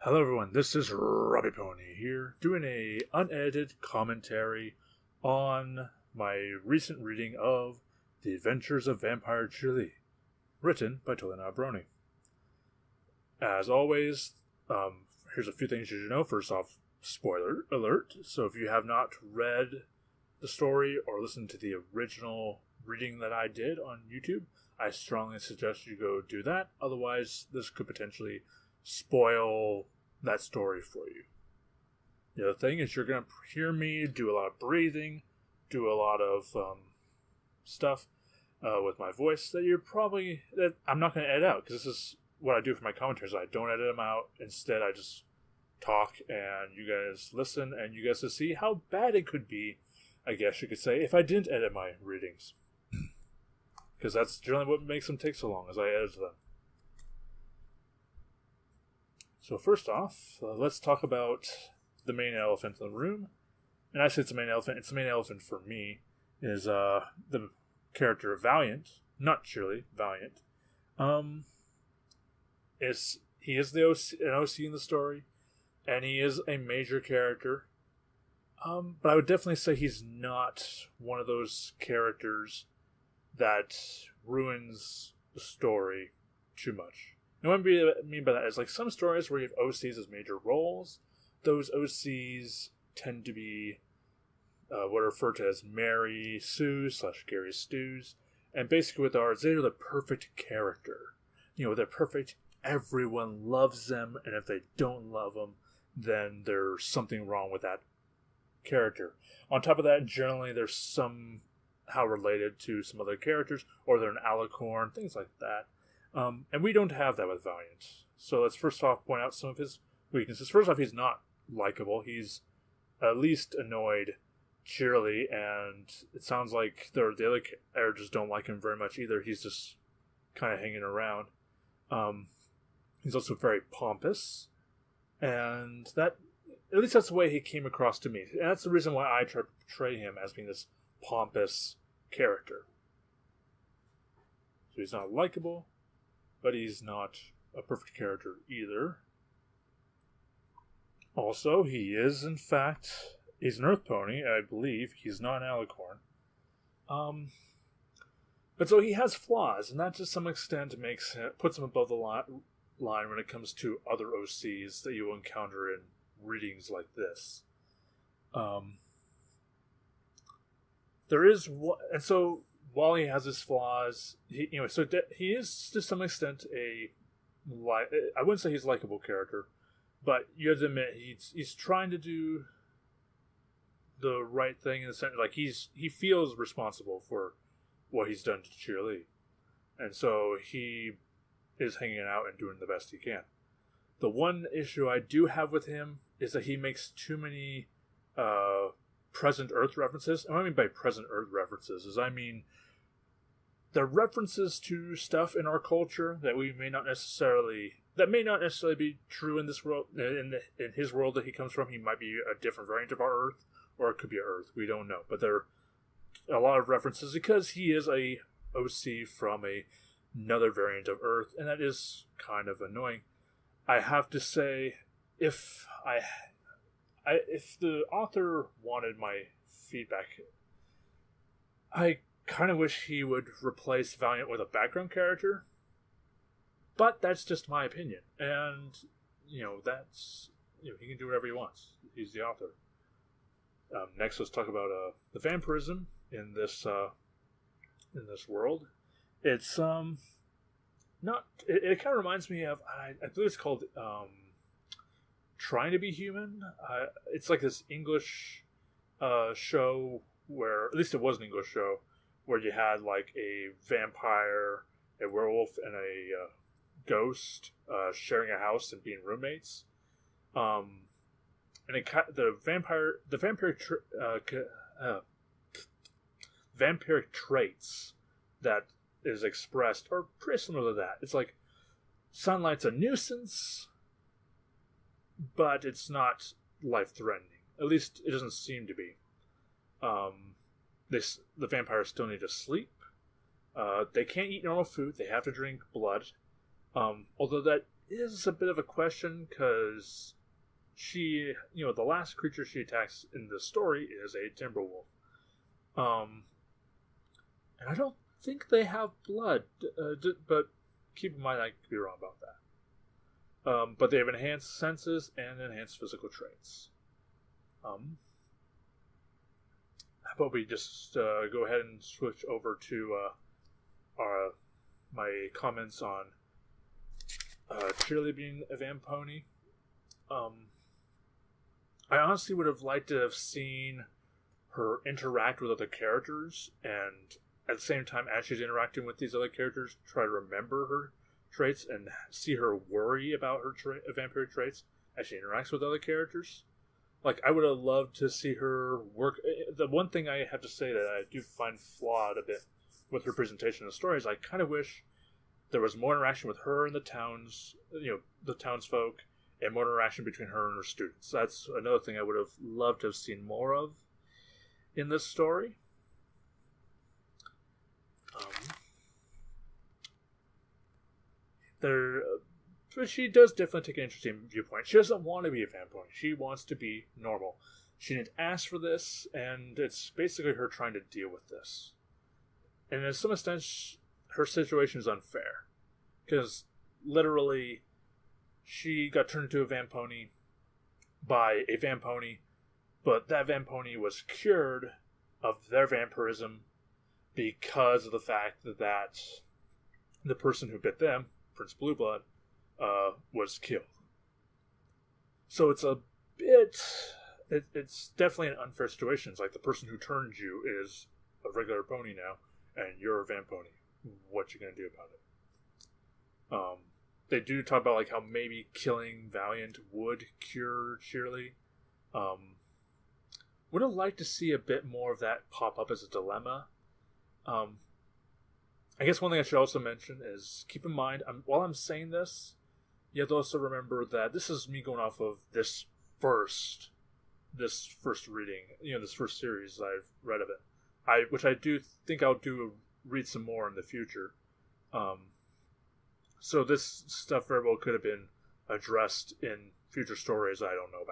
Hello everyone, this is Robipony here, doing a unedited commentary on my recent reading of The Adventures of Vampire Cheerilee, written by Totallynotabrony. As always, here's a few things you should know. First off, spoiler alert, so if you have not read the story or listened to the original reading that I did on YouTube, I strongly suggest you go do that. Otherwise, this could potentially spoil that story for you. The other thing is you're going to hear me do a lot of breathing, do a lot of stuff with my voice that I'm not going to edit out, because this is what I do for my commentaries. I don't edit them out. Instead, I just talk and you guys listen and you guys to see how bad it could be, I guess you could say, if I didn't edit my readings. Because that's generally what makes them take so long, as I edit them. So first off, let's talk about the main elephant in the room. And I say it's the main elephant. It's the main elephant for me, is the character Valiant, not Cheerilee, Valiant. He is an OC in the story, and he is a major character. But I would definitely say he's not one of those characters that ruins the story too much. And what I mean by that is, like, some stories where you have OCs as major roles, those OCs tend to be what are referred to as Mary Sue's / Gary Stews. And basically with ours, they're the perfect character. They're perfect. Everyone loves them, and if they don't love them, then there's something wrong with that character. On top of that, generally they're somehow related to some other characters, or they're an alicorn, things like that. And we don't have that with Valiant. So let's first off point out some of his weaknesses. First off, he's not likable. He's at least annoyed Cheerilee, and it sounds like the other characters don't like him very much either. He's just kind of hanging around. He's also very pompous, and at least that's the way he came across to me. And that's the reason why I try to portray him as being this pompous character. So he's not likable, but he's not a perfect character either. Also, he is, in fact, he's an Earth Pony, I believe. He's not an alicorn. But so he has flaws, and that to some extent puts him above the line when it comes to other OCs that you will encounter in readings like this. And so while he has his flaws, he is to some extent I wouldn't say he's a likable character, but you have to admit he's trying to do the right thing in the sense, like, he feels responsible for what he's done to Cheerilee, and so he is hanging out and doing the best he can. The one issue I do have with him is that he makes too many present Earth references. And what I mean by present Earth references is, I mean, they're references to stuff in our culture that may not necessarily be true in this world. In his world that he comes from, he might be a different variant of our Earth, or it could be Earth. We don't know. But there are a lot of references because he is a OC from another variant of Earth, and that is kind of annoying. I have to say, if the author wanted my feedback, I kind of wish he would replace Valiant with a background character. But that's just my opinion, and he can do whatever he wants. He's the author. Next, let's talk about the vampirism in this world. It's not. It kind of reminds me of, I believe it's called Trying to Be Human. It's like this English show where, at least it was an English show, where you had like a vampire, a werewolf, and a ghost sharing a house and being roommates. And the vampiric traits that is expressed are pretty similar to that. It's like sunlight's a nuisance, but it's not life-threatening. At least it doesn't seem to be. The vampires still need to sleep. They can't eat normal food. They have to drink blood. Although that is a bit of a question because the last creature she attacks in the story is a timberwolf. And I don't think they have blood, but keep in mind I could be wrong about that. But they have enhanced senses and enhanced physical traits. How about we just go ahead and switch over to my comments on Cheerilee being a Vampony. I honestly would have liked to have seen her interact with other characters, and at the same time, as she's interacting with these other characters, try to remember her traits and see her worry about her vampire traits as she interacts with other characters. Like, I would have loved to see her work. The one thing I have to say that I do find flawed a bit with her presentation of the story is I kind of wish there was more interaction with her and the townsfolk, and more interaction between her and her students. That's another thing I would have loved to have seen more of in this story. But she does definitely take an interesting viewpoint. She doesn't want to be a Vampire. She wants to be normal. She didn't ask for this, and it's basically her trying to deal with this. And in some extent, her situation is unfair. Because, literally, she got turned into a Vampony by a Vampony, but that Vampony was cured of their vampirism because of the fact that the person who bit them, Prince Blueblood, was killed. So it's a bit... It's definitely an unfair situation. It's like the person who turned you is a regular pony now, and you're a Vampony. What you gonna do about it? They do talk about like how maybe killing Valiant would cure Cheerilee. Would have liked to see a bit more of that pop up as a dilemma. I guess one thing I should also mention is keep in mind, while I'm saying this, you have to also remember that this is me going off of this first reading, this first series I've read of it. Which I do think I'll read some more in the future. So this stuff very well could have been addressed in future stories I don't know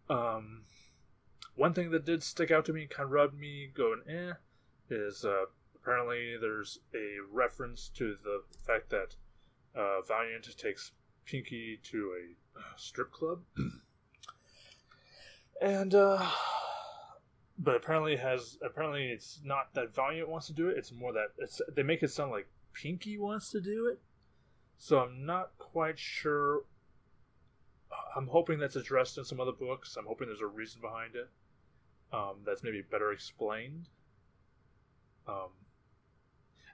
about. One thing that did stick out to me, kind of rubbed me going, is apparently there's a reference to the fact that Valiant takes Pinky to a strip club. And, but apparently it's not that Valiant wants to do it, it's more that they make it sound like Pinky wants to do it. So I'm not quite sure. I'm hoping that's addressed in some other books. I'm hoping there's a reason behind it that's maybe better explained.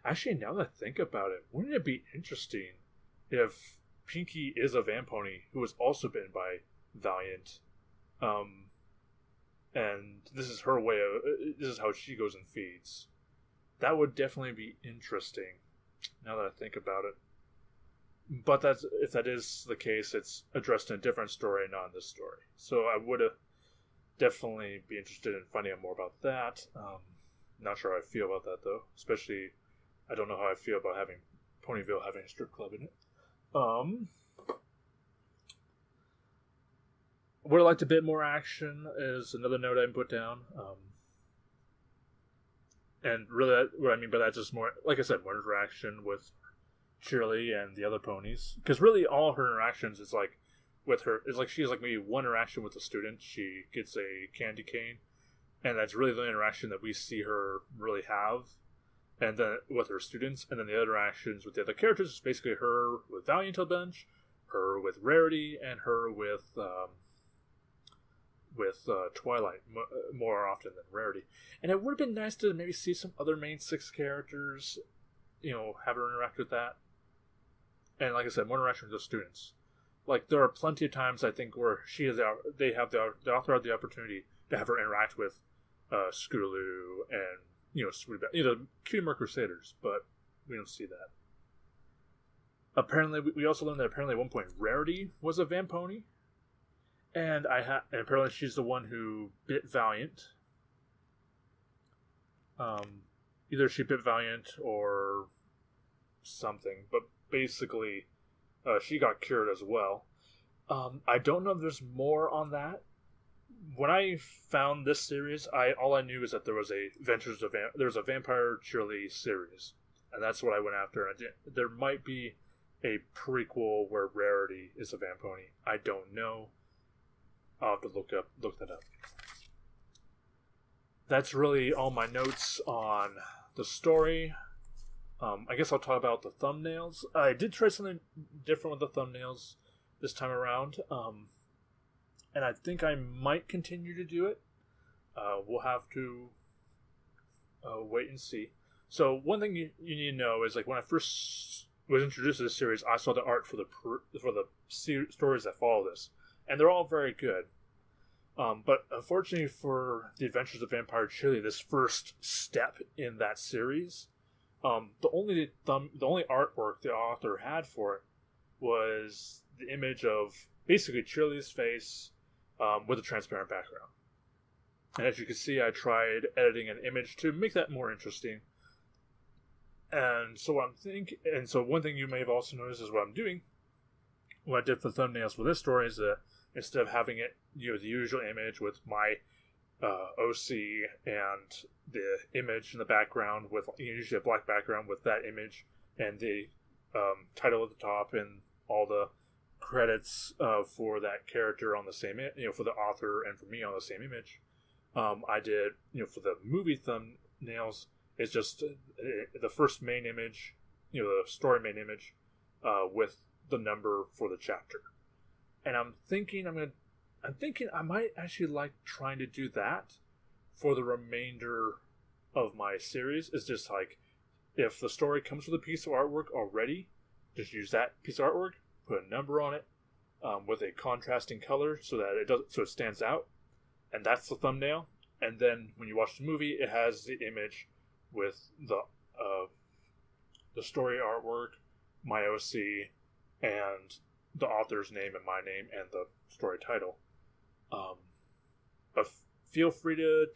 Actually, now that I think about it, wouldn't it be interesting if Pinky is a Vampony who was also bitten by Valiant, and this is her way of, this is how she goes and feeds. That would definitely be interesting, now that I think about it. But if that is the case, it's addressed in a different story, not in this story. So I would definitely be interested in finding out more about that. Not sure how I feel about that, though. Especially, I don't know how I feel about having Ponyville having a strip club in it. Would have liked a bit more action, is another note I put down. And really, what I mean by that is just more, like I said, more interaction with Cheerilee and the other ponies. Because really, all her interactions is like, with her, it's like she has like maybe one interaction with a student. She gets a candy cane. And that's really the interaction that we see her really have. And then with her students. And then the other interactions with the other characters is basically her with Valiant a bunch, her with Rarity, and her with Twilight more often than Rarity. And it would have been nice to maybe see some other main 6 characters, have her interact with that. And like I said, more interaction with the students. Like, there are plenty of times, I think, where the author had the opportunity to have her interact with Scootaloo and, Sweetie Belle, Cutie Mark Crusaders, but we don't see that. Apparently, we also learned that apparently at one point Rarity was a Vampony. And apparently she's the one who bit Valiant. Either she bit Valiant or something, but basically, she got cured as well. I don't know if there's more on that. When I found this series, all I knew is that there was a Vampire Cheerilee series, and that's what I went after. And there might be a prequel where Rarity is a Vampony. I don't know. I'll have to look that up. That's really all my notes on the story. I guess I'll talk about the thumbnails. I did try something different with the thumbnails this time around, and I think I might continue to do it. We'll have to wait and see. So one thing you need to know is, like, when I first was introduced to this series, I saw the art for the stories that follow this, and they're all very good. But unfortunately for the Adventures of Vampire Cheerilee, this first step in that series, the only artwork the author had for it was the image of basically Cheerilee's face with a transparent background. And as you can see, I tried editing an image to make that more interesting. And so one thing you may have also noticed is what I'm doing. What I did for thumbnails for this story is that instead of having it, the usual image with my OC and the image in the background with usually a black background with that image and the title at the top and all the credits for that character on the same, for the author and for me on the same image. I did, for the movie thumbnails, it's just the first main image, the story main image, with the number for the chapter. And I'm thinking I might actually like trying to do that for the remainder of my series. It's just like, if the story comes with a piece of artwork already, just use that piece of artwork, put a number on it, with a contrasting color so that it stands out, and that's the thumbnail. And then when you watch the movie, it has the image with the story artwork, my OC, and the author's name and my name and the story title. But feel free to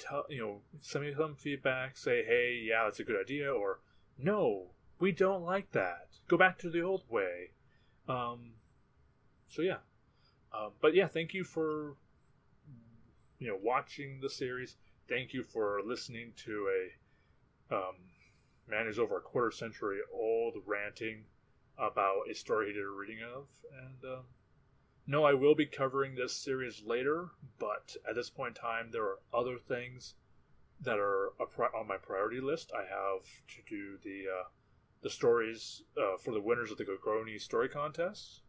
send me some feedback. Say, hey, yeah, that's a good idea, or no, we don't like that. Go back to the old way. So yeah. But yeah, thank you for watching the series. Thank you for listening to a man who's over a quarter century old ranting about a story he did a reading of. And no, I will be covering this series later, but at this point in time, there are other things that are on my priority list. I have to do the stories for the winners of the Gogroni Story Contest,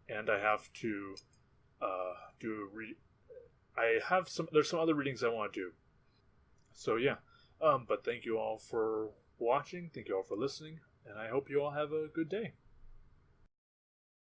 and I have to there's some other readings I want to do. So yeah, but thank you all for watching. Thank you all for listening, and I hope you all have a good day.